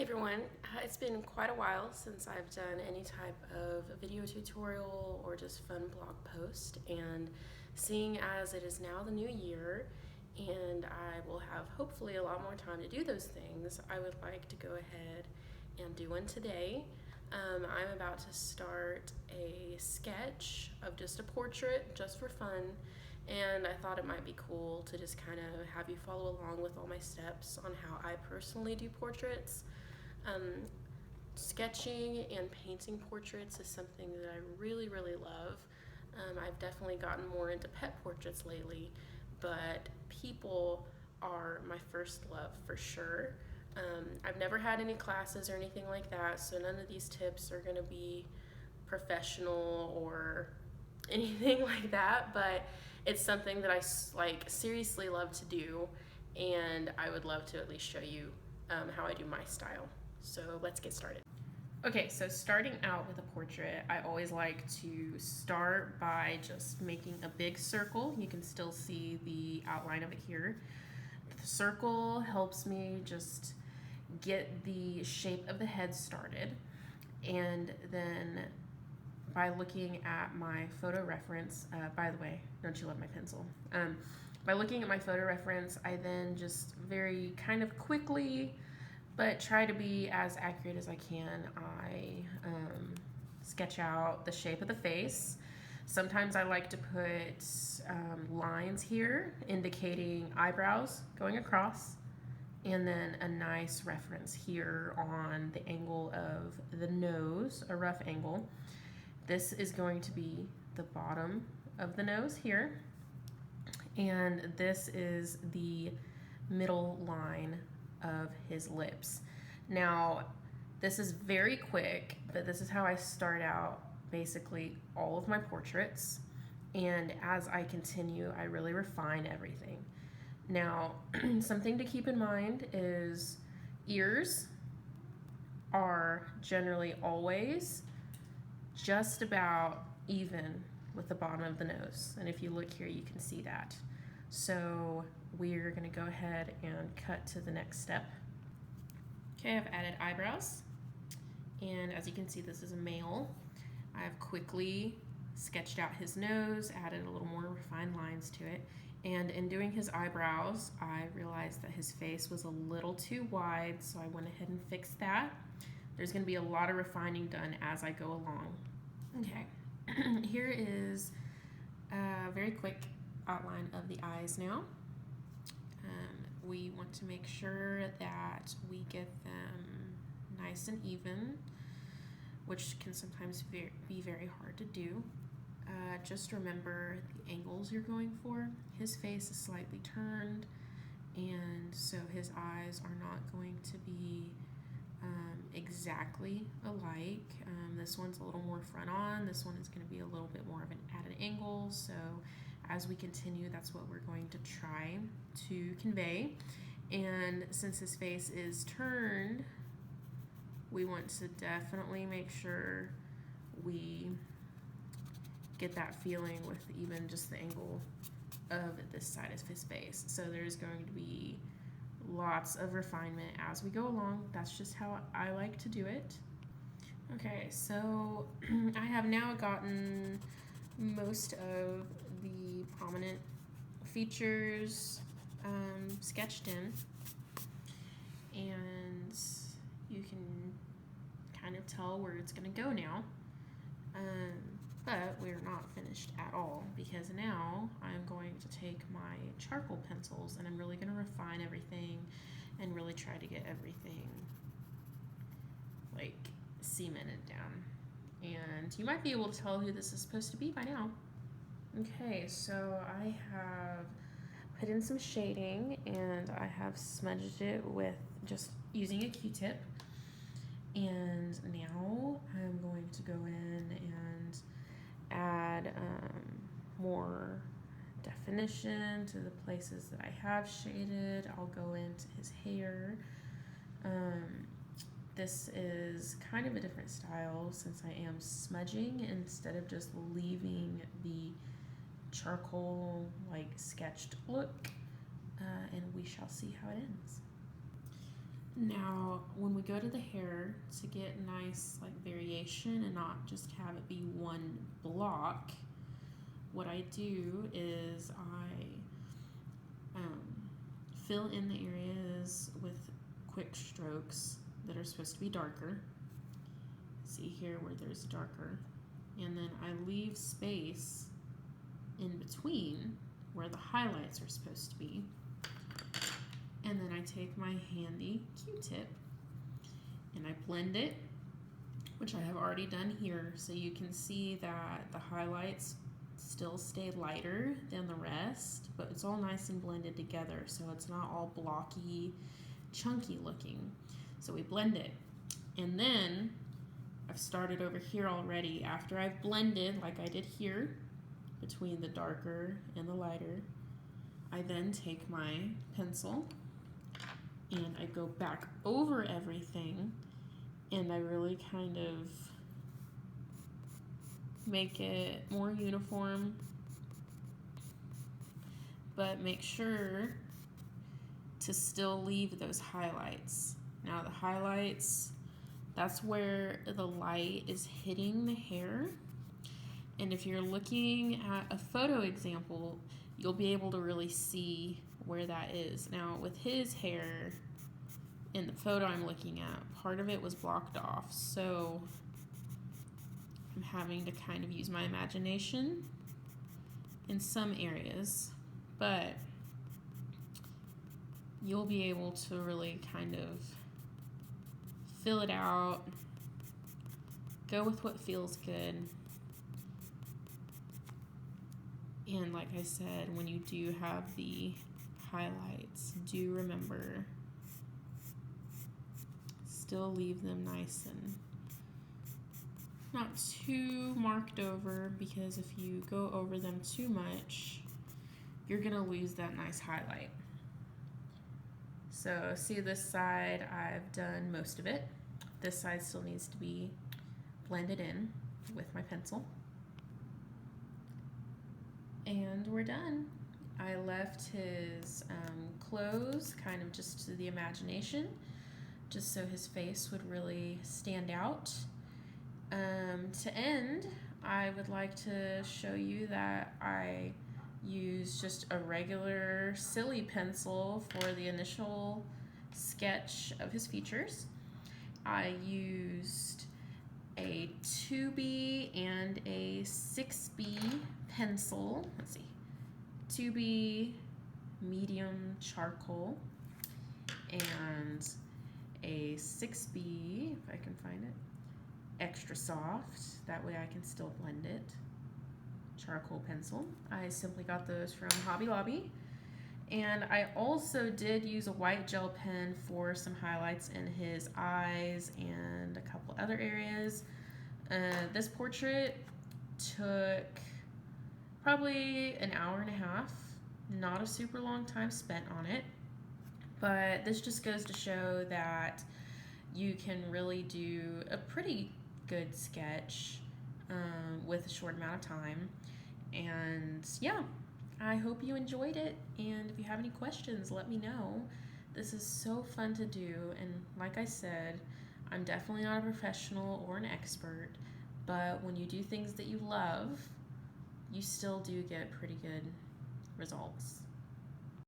Everyone, it's been quite a while since I've done any type of video tutorial or just fun blog post, and seeing as it is now the new year and I will have hopefully a lot more time to do those things, I would like to go ahead and do one today. I'm about to start a sketch of just a portrait just for fun, and I thought it might be cool to just kind of have you follow along with all my steps on how I personally do portraits. Sketching and painting portraits is something that I really love. I've definitely gotten more into pet portraits lately, but people are my first love for sure. I've never had any classes or anything like that, so none of these tips are going to be professional or anything like that, but it's something that I seriously love to do, and I would love to at least show you how I do my style. So let's get started. Okay, so starting out with a portrait, I always like to start by just making a big circle. You can still see the outline of it here. The circle helps me just get the shape of the head started, and then by looking at my photo reference, by the way, don't you love my pencil? By looking at my photo reference, I then just very kind of quickly, but try to be as accurate as I can, I sketch out the shape of the face. Sometimes I like to put lines here indicating eyebrows going across, and then a nice reference here on the angle of the nose, a rough angle. This is going to be the bottom of the nose here, and this is the middle line of his lips. Now, this is very quick, but this is how I start out basically all of my portraits, and as I continue, I really refine everything. Now, something to keep in mind is ears are generally always just about even with the bottom of the nose, and if you look here you can see that. So we're going to go ahead and cut to the next step. Okay, I've added eyebrows, and as you can see, this is a male. I've quickly sketched out his nose, added a little more refined lines to it, and in doing his eyebrows, I realized that his face was a little too wide, so I went ahead and fixed that. There's going to be a lot of refining done as I go along. Okay, here is a very quick outline of the eyes now. We want to make sure that we get them nice and even, which can sometimes be very hard to do. Just remember the angles you're going for. His face is slightly turned, and so his eyes are not going to be exactly alike. This one's a little more front on, this one is going to be a little bit more of an at an angle, so as we continue, that's what we're going to try to convey. And since his face is turned, we want to definitely make sure we get that feeling with even just the angle of this side of his face. So there's going to be lots of refinement as we go along. That's just how I like to do it. Okay, so I have now gotten most of the prominent features sketched in, and you can kind of tell where it's going to go now. But we're not finished at all, because now I'm going to take my charcoal pencils and I'm really going to refine everything and really try to get everything like cemented down. And you might be able to tell who this is supposed to be by now. Okay, so I have put in some shading and I have smudged it with just using a Q-tip. And now I'm going to go in and add more definition to the places that I have shaded. I'll go into his hair. This is kind of a different style since I am smudging instead of just leaving the charcoal like sketched look, and we shall see how it ends. Now, when we go to the hair to get nice like variation and not just have it be one block, what I do is I fill in the areas with quick strokes that are supposed to be darker. See here where there's darker. And then I leave space in between where the highlights are supposed to be. And then I take my handy Q-tip and I blend it, which I have already done here, so you can see that the highlights still stay lighter than the rest, but it's all nice and blended together, so it's not all blocky, chunky looking. So we blend it. And then I've started over here already. After I've blended, like I did here, between the darker and the lighter, I then take my pencil and I go back over everything and I really kind of make it more uniform, but make sure to still leave those highlights. Now the highlights, that's where the light is hitting the hair. And if you're looking at a photo example, you'll be able to really see where that is. Now with his hair, in the photo I'm looking at, part of it was blocked off, so I'm having to kind of use my imagination in some areas, but you'll be able to really kind of fill it out, go with what feels good. And like I said, when you do have the highlights, do remember, still leave them nice and not too marked over, because if you go over them too much, you're gonna lose that nice highlight. So see this side, I've done most of it. This side still needs to be blended in with my pencil. And we're done. I left his clothes kind of just to the imagination, just so his face would really stand out. To end, I would like to show you that I use just a regular silly pencil for the initial sketch of his features. I used a 2B and a 6B pencil. Let's see, 2B medium charcoal and a 6B, if I can find it, extra soft. That way I can still blend it. Charcoal pencil. I simply got those from Hobby Lobby. And I also did use a white gel pen for some highlights in his eyes and a couple other areas. This portrait took probably an hour and a half. Not a super long time spent on it. But this just goes to show that you can really do a pretty good sketch with a short amount of time. And yeah, I hope you enjoyed it, and if you have any questions, let me know. This is so fun to do, and like I said, I'm definitely not a professional or an expert, but when you do things that you love, you still do get pretty good results.